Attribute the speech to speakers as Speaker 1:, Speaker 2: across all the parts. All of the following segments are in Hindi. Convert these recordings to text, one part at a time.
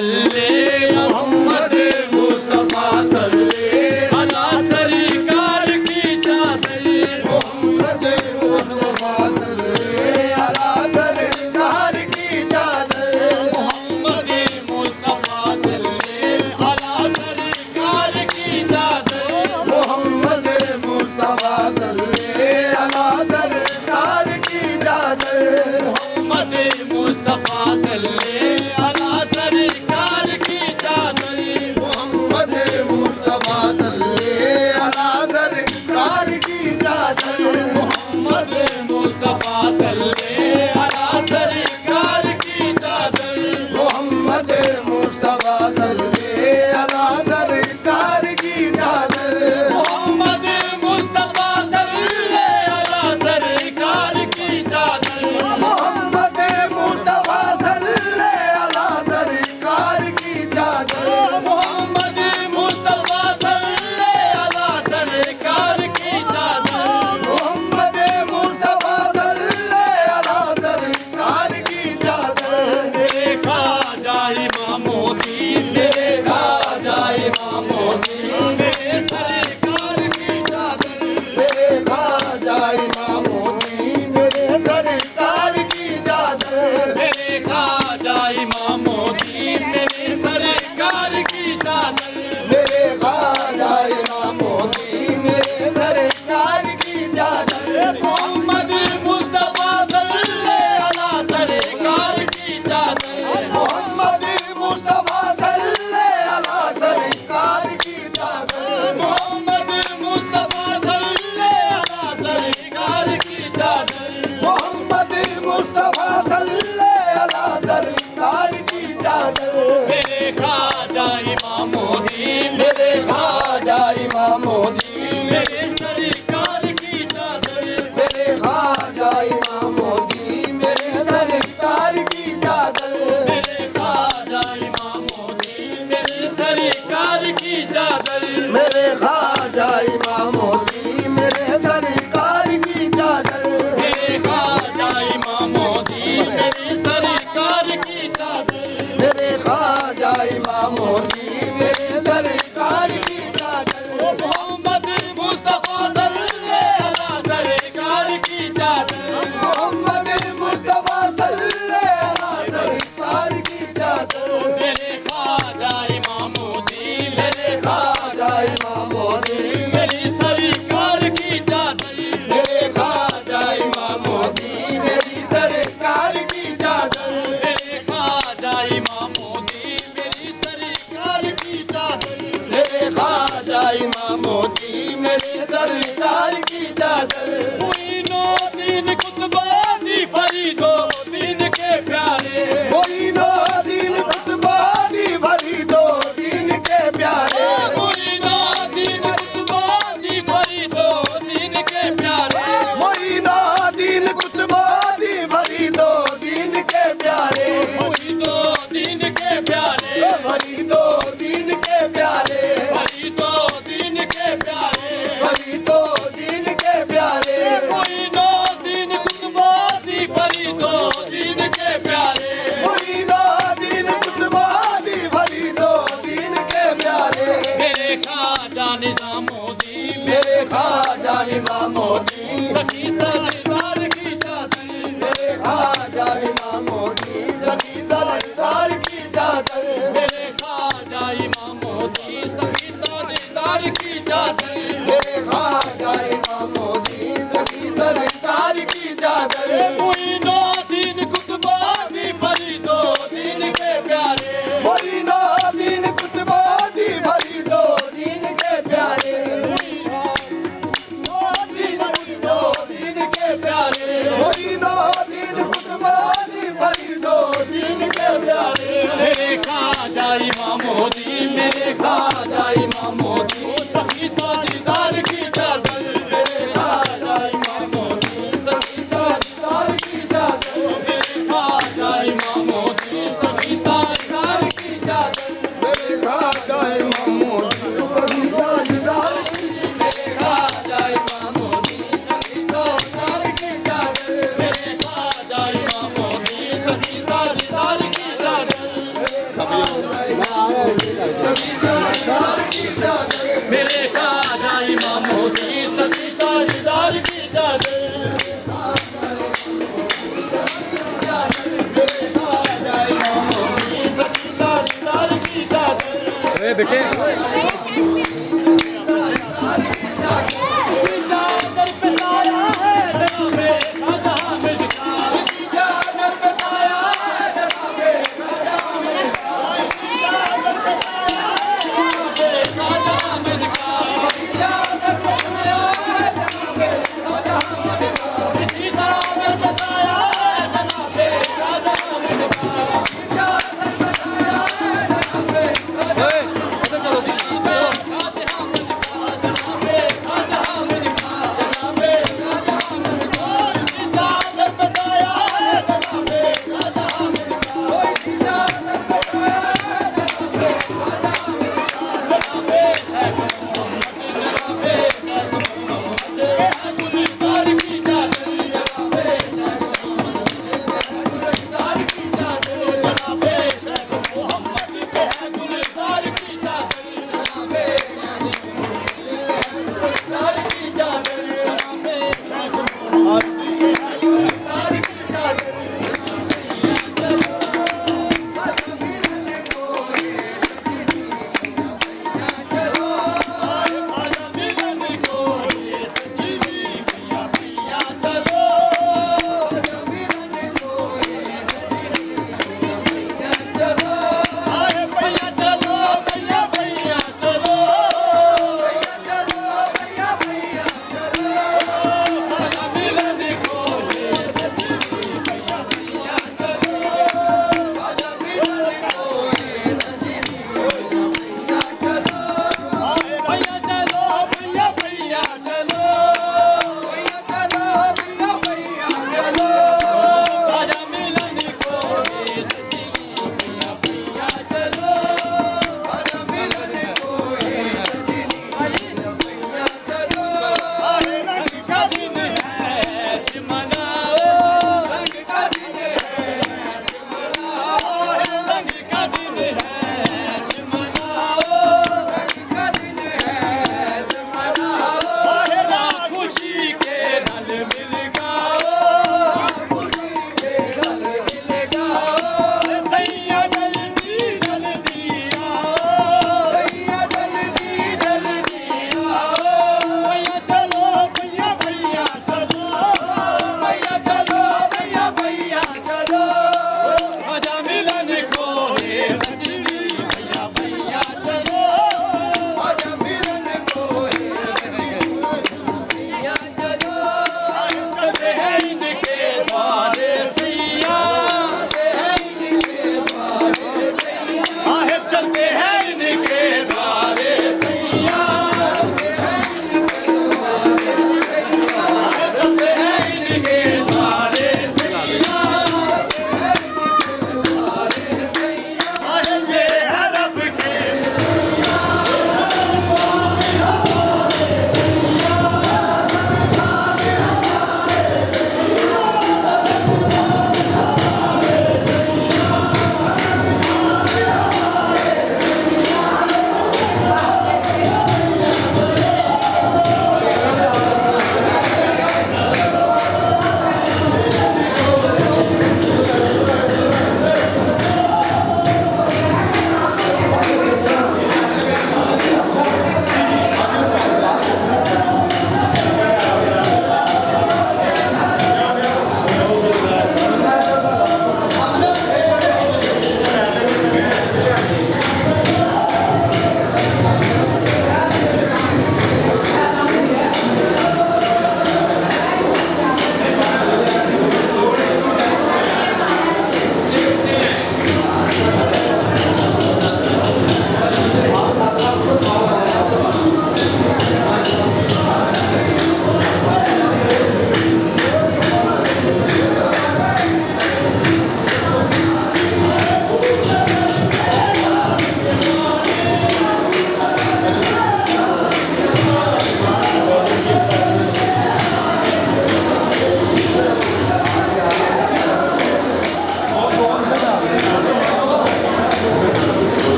Speaker 1: सल्ले मोहम्मद मुस्तफा सल्ले अला सरकार की चादर मोहम्मद मुस्तफा सल्ले अला सरकार की चादर मोहम्मद मुस्तफा सल्ले अला सरकार की चादर मोहम्मद मुस्तफा सल्ले अला सरकार की चादर मोहम्मद मुस्तफा सल्ले अला सरकार की चादर मोहम्मद मुस्तफा सल्ले अला सरकार की चादर मोहम्मद मुस्तफा सल्ले अला सरकार की चादर मोहम्मद मुस्तफा सल्ले अला सरकार की चादर मोहम्मद मुस्तफा सल्ले अला सरकार की चादर मोहम्मद मुस्तफा सल्ले अला सरकार की चादर मोहम्मद मुस्तफा सल्ले अला सरकार की चादर मोहम्मद मुस्तफा सल्ले अला सरकार की चादर तेरे ख्वाजा इमाम मोदी तेरे ख्वाजा इमाम मोदी मेरे सरकार की चादर तेरे ख्वाजा इमाम मोदी मेरे सरकार की चादर मेरे ख्वाजा इमाम मोदी मेरे सरकार की चादर मेरे ख्वाजा इमाम मोदी मेरे सरकार की चादर मोहम्मद मुस्तफा सल्ले अला सरकार की चादर मोहम्मद मुस्तफा सल्ले अला सरकार की चादर मोहम्मद मुस्तफा सल्ले अला सरकार की चादर मोहम्मद मुस्तफा सल्ले अला सरकार की चादर मेरे ख्वाजा इमाम मोदी मेरे ख्वाजा इमाम मोदी मेरे सरकार की चादर मेरे ख्वाजा इमाम मोदी मेरे सरकार की चादर मेरे ख्वाजा इमाम मोदी मेरे सरकार की चादर मेरे ख्वाजा इमाम मोदी मेरे सरकार की चादर मेरे ख्वाजा इमाम मोदी मेरे सरकार की चादर मेरे ख्वाजा इमाम मोदी मेरे सरकार की चादर मोहम्मद मुस्तफा सल्ले अला सरकार की चादर मोहम्मद मुस्तफा सल्ले अला सरकार की चादर मेरे ख्वाजा इमाम मोदी मेरे ख्वाजा इमाम मोदी मेरी सरकार की चादर मेरे ख्वाजा इमाम मोदी मेरी सरकार की चादर मेरे ख्वाजा इमाम मोदी मेरी सरकार की चादर मेरे ख्वाजा इमाम मोदी मेरी सरकार की चादर मोइनुद्दीन कुतुबुद्दीन फरीदो दीन के प्यारे मोइनुद्दीन कुतुबुद्दीन फरीदो दीन के प्यारे मोइनुद्दीन कुतुबुद्दीन फरीदो दीन के प्यारे मोइनुद्दीन कुतुबुद्दीन फरीदो दीन के प्यारे फरीदो दीन के प्यारे फरीदो दीन के प्यारे फरीदो दीन के प्यारे फरीदो दीन के प्यारे मोइनुद्दीन कुतुबुद्दीन फरीदो दीन के प्यारे मोइनुद्दीन कुतुबुद्दीन फरीदो दीन के प्यारे मेरे ख्वाजा निजामुद्दीन मेरे ख्वाजा निजामुद्दीन सखी सरदार की चादर मेरे ख्वाजा निजामुद्दीन सखी सरदार की चादर मेरे ख्वाजा इमाम मोदी सखी ताजदार की चादर मेरे ख्वाजा इमाम मोदी सखी सरदार की चादर मोइनुद्दीन कुतुबुद्दीन फरीदो दीन के प्यारे मोइनुद्दीन कुतुबुद्दीन फरीदो दीन के प्यारे मोइनुद्दीन कुतुबुद्दीन के प्यारे मोइनुद्दीन कुतुबुद्दीन फरीदो दीन के प्यारे मेरे ख्वाजा इमाम मोदी मेरे ख्वाजा इमाम मोदी सखी ताजदार की चादर मेरे ख्वाजा इमाम मोदी सखी ताजदार की चादर मेरे ख्वाजा इमाम मोदी सखी ताजदार की चादर मेरे ख्वाजा इमाम मोदी सखी ताजदार की मेरे ख्वाजा इमाम मोदी सखी ताजदार की चादर मेरे ख्वाजा इमाम मोदी सखी ताजदार की चादर मेरे खाजा इमाम मोहद्दीन सच्ची ताजदार की चादर मेरे खाजा इमाम मोहद्दीन सच्ची ताजदार की चादर
Speaker 2: बेटे चलो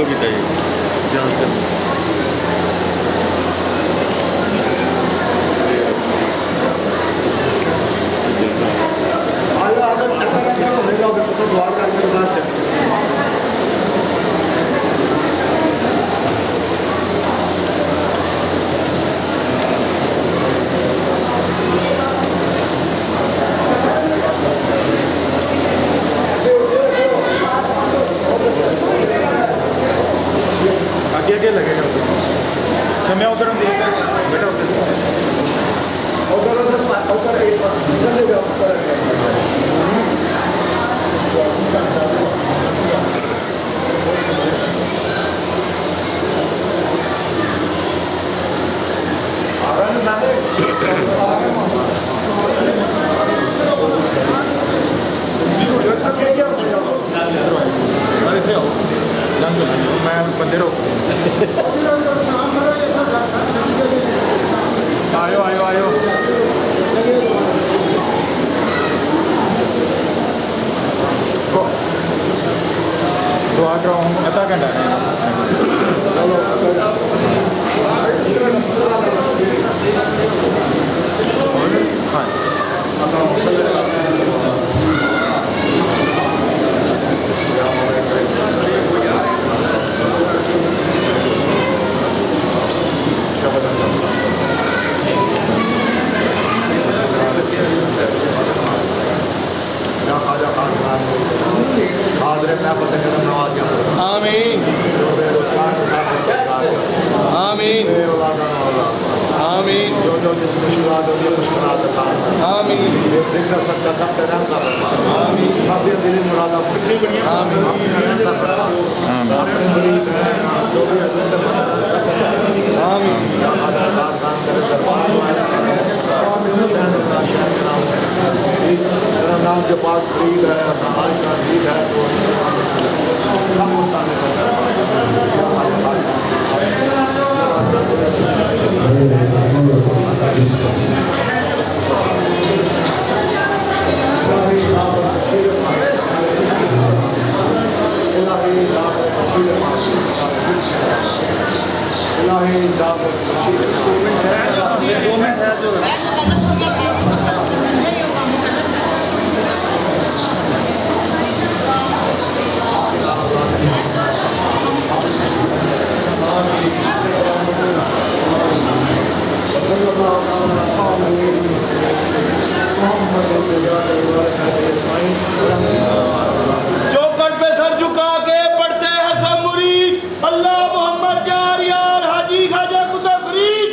Speaker 2: किया जान आगे लगेगा तो मैं उधर बेटा मैं बंदे रो आयो आयो आयो तो आ रहा हूँ आधा घंटा हाँ आमीन आमीन आमीन जो जो जिस मुश्किलात होती है मुश्किलात आसान आमीन ये फिक्र सबका सब तरह का आमीन अपने दिल मुरादा कितनी बढ़िया आमीन अपने मुरीद हैं जो भी हजरत आमीन काम करे दरबार मेरा नाम जो पाक फरीद है समाज का फरीद है तो सब मुस्ताद
Speaker 1: चौखट पे सर झुका के पढ़ते हैं सब मुरीद अल्लाह मोहम्मद चार यार हाजी खाजा कुदा फरीद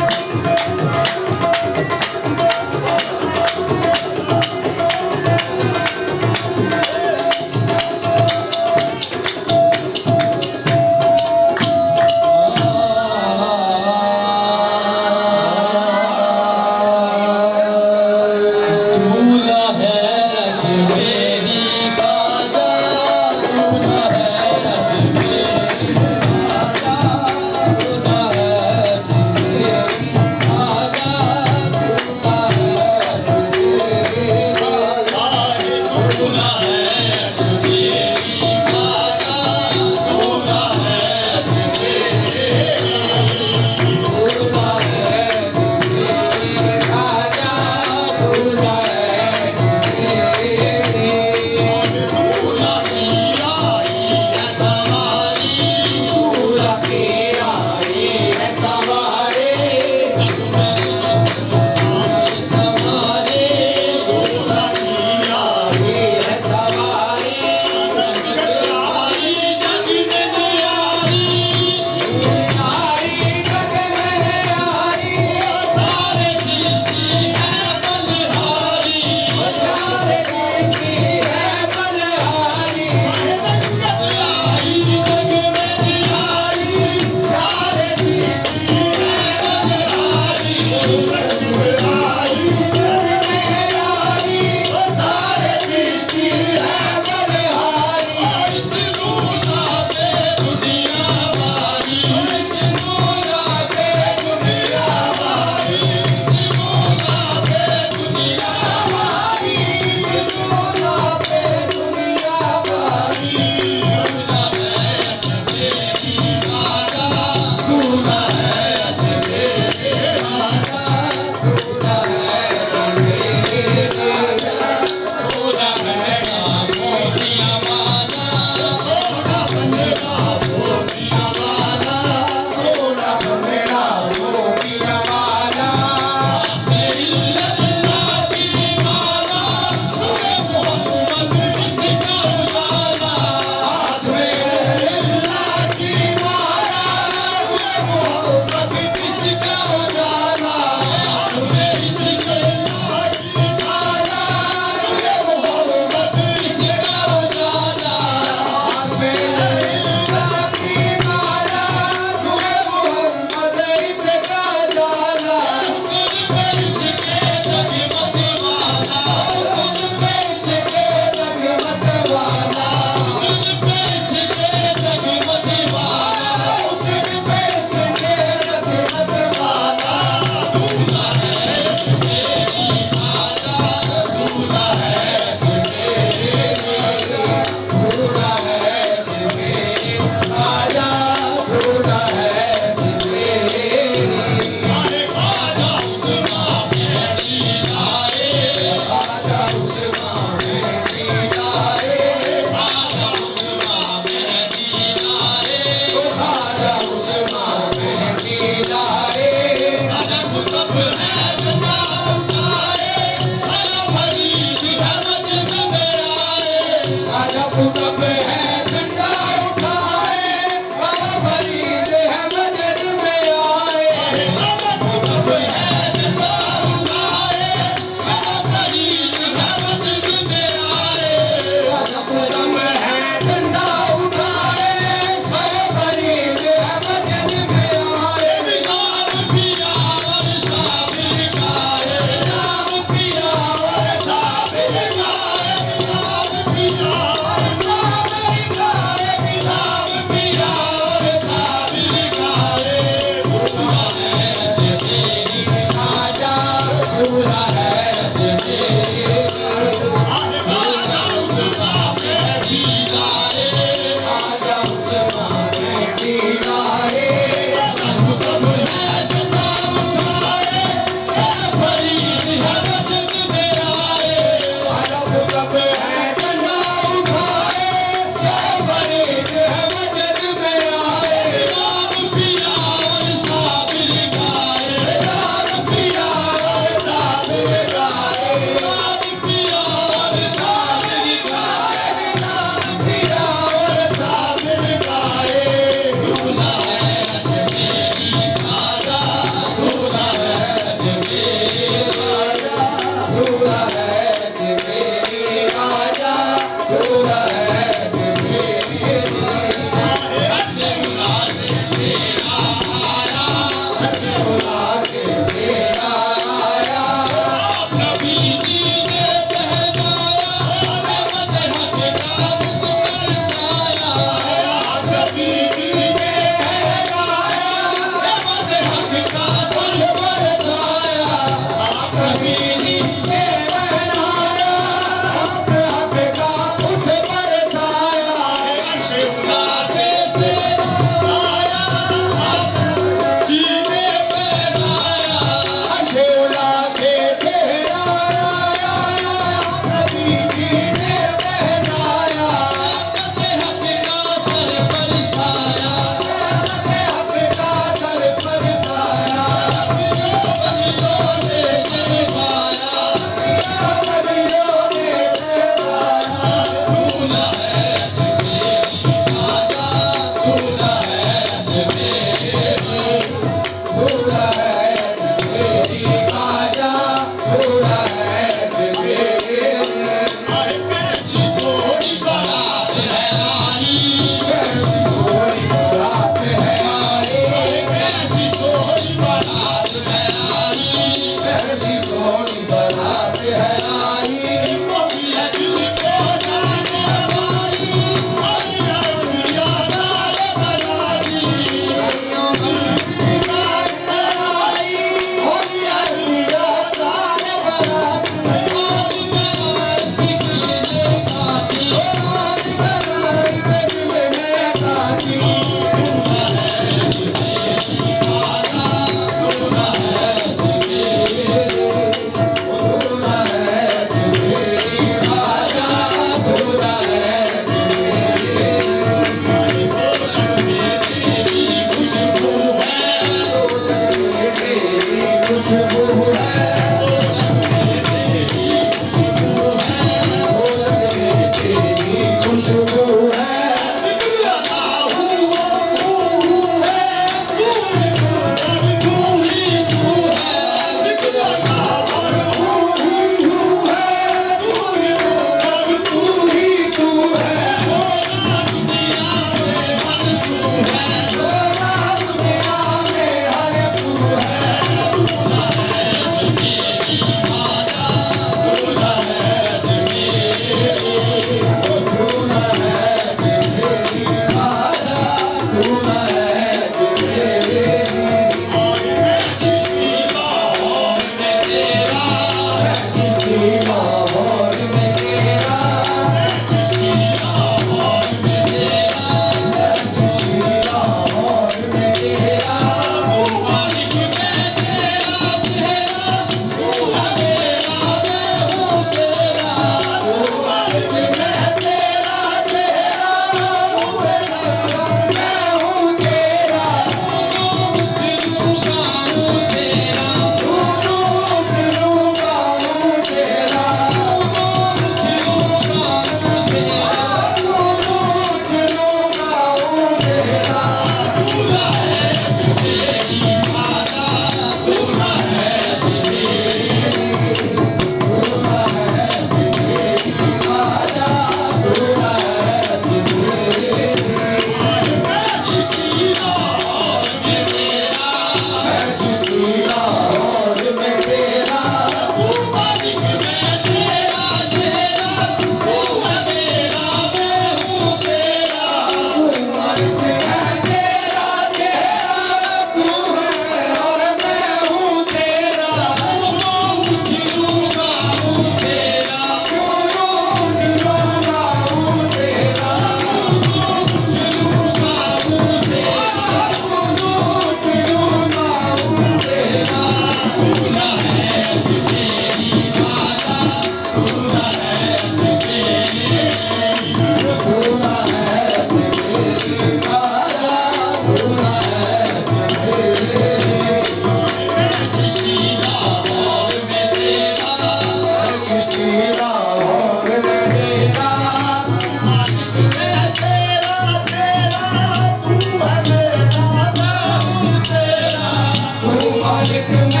Speaker 1: तेरा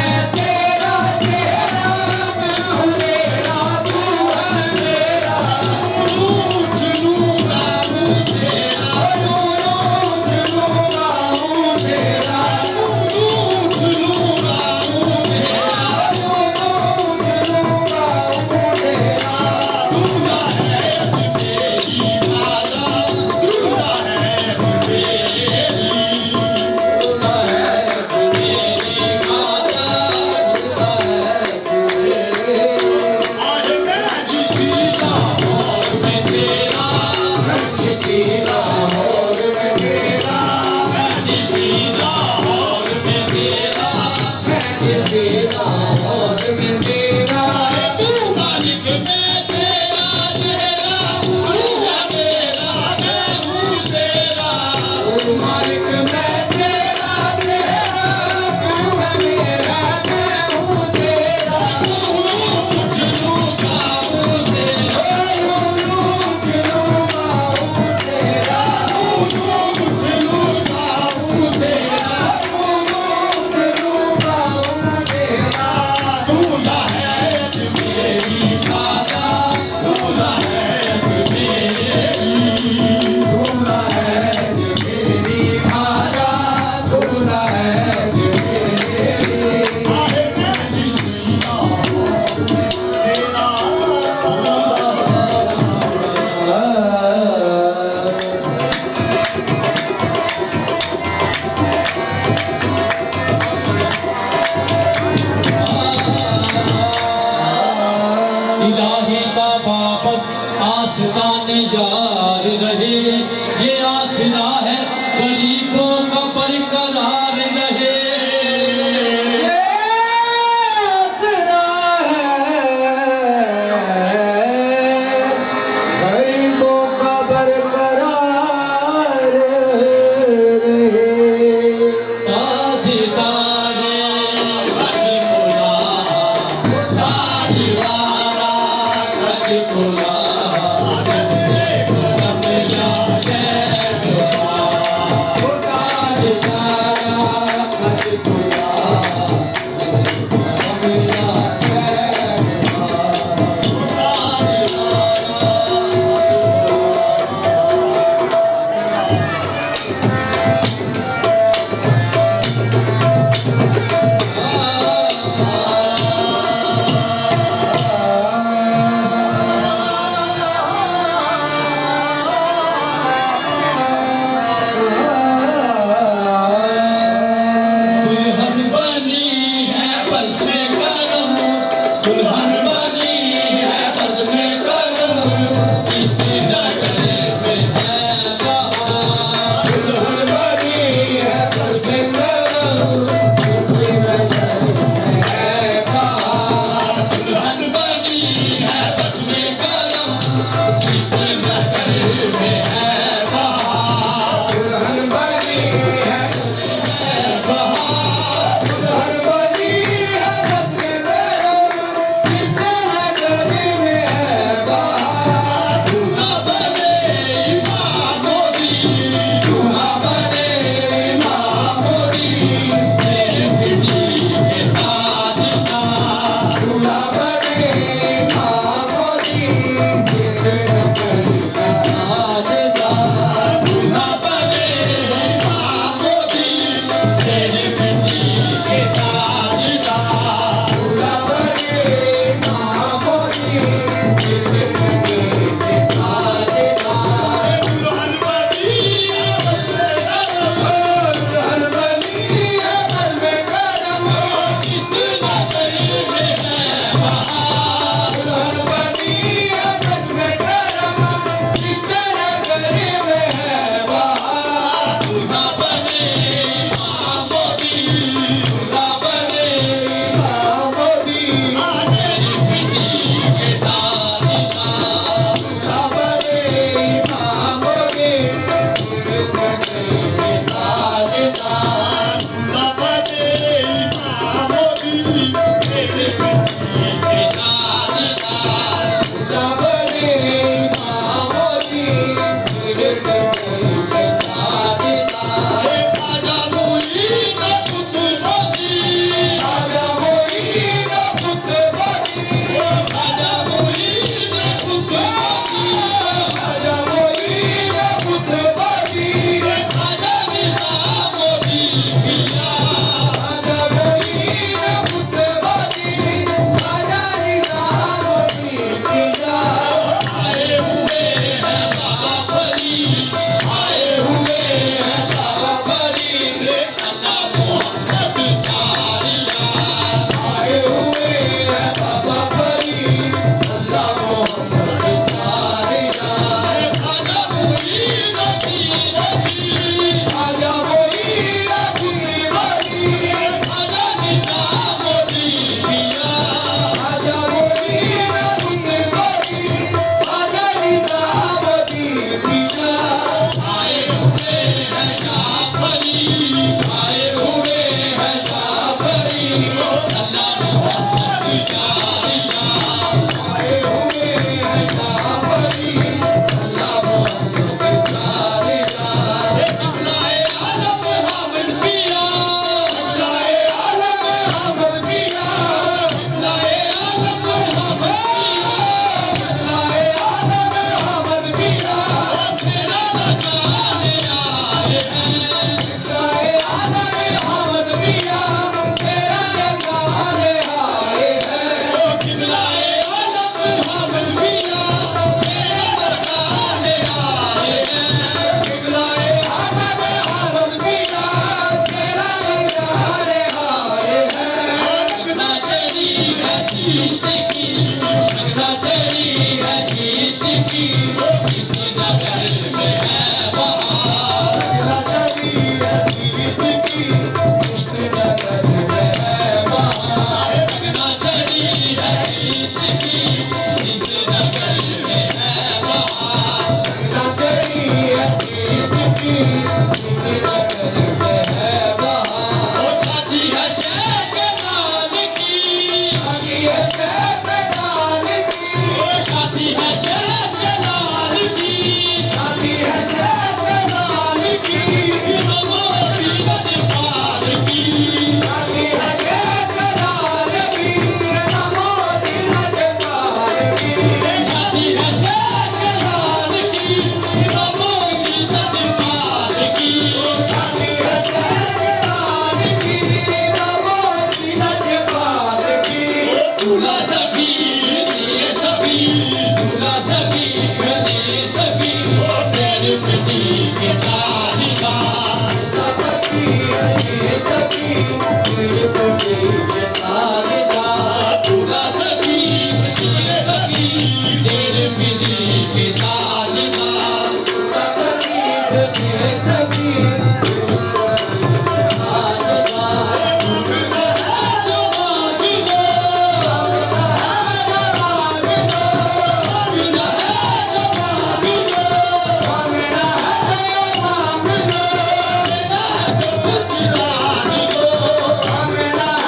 Speaker 1: Amen.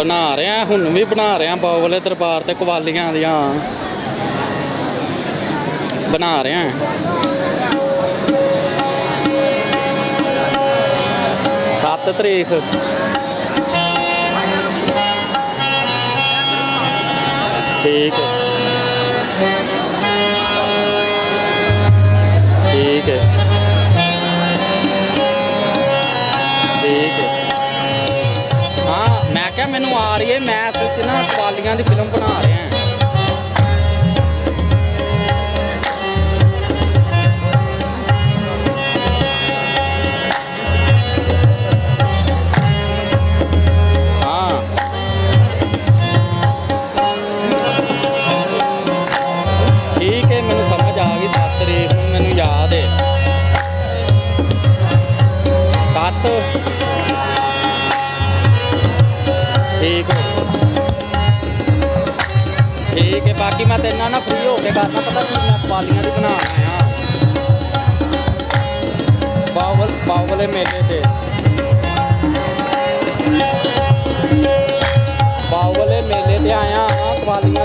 Speaker 3: ਬਣਾ ਰਿਹਾ ਹੁਣ ਵੀ ਬਣਾ ਰਿਹਾ ਬਾਉਲੇ ਦਰਬਾਰ ਤੇ ਕਵਾਲੀਆਂ ਦੀਆਂ ਬਣਾ ਰਿਹਾ 7 ਤਰੀਕ ठीक है ठीक है ठीक है हाँ मैं क्या मैनू आ रही है मैं असल च ना कवालियां दी फिल्म बना रहा हैं ठीक है ठीक है बाकी मैं तेरे ना फ्री होके करना पता कि मैं कवालियां दी बना आया बावले मेले ते बावले मेले ते आया हाँ कवालियां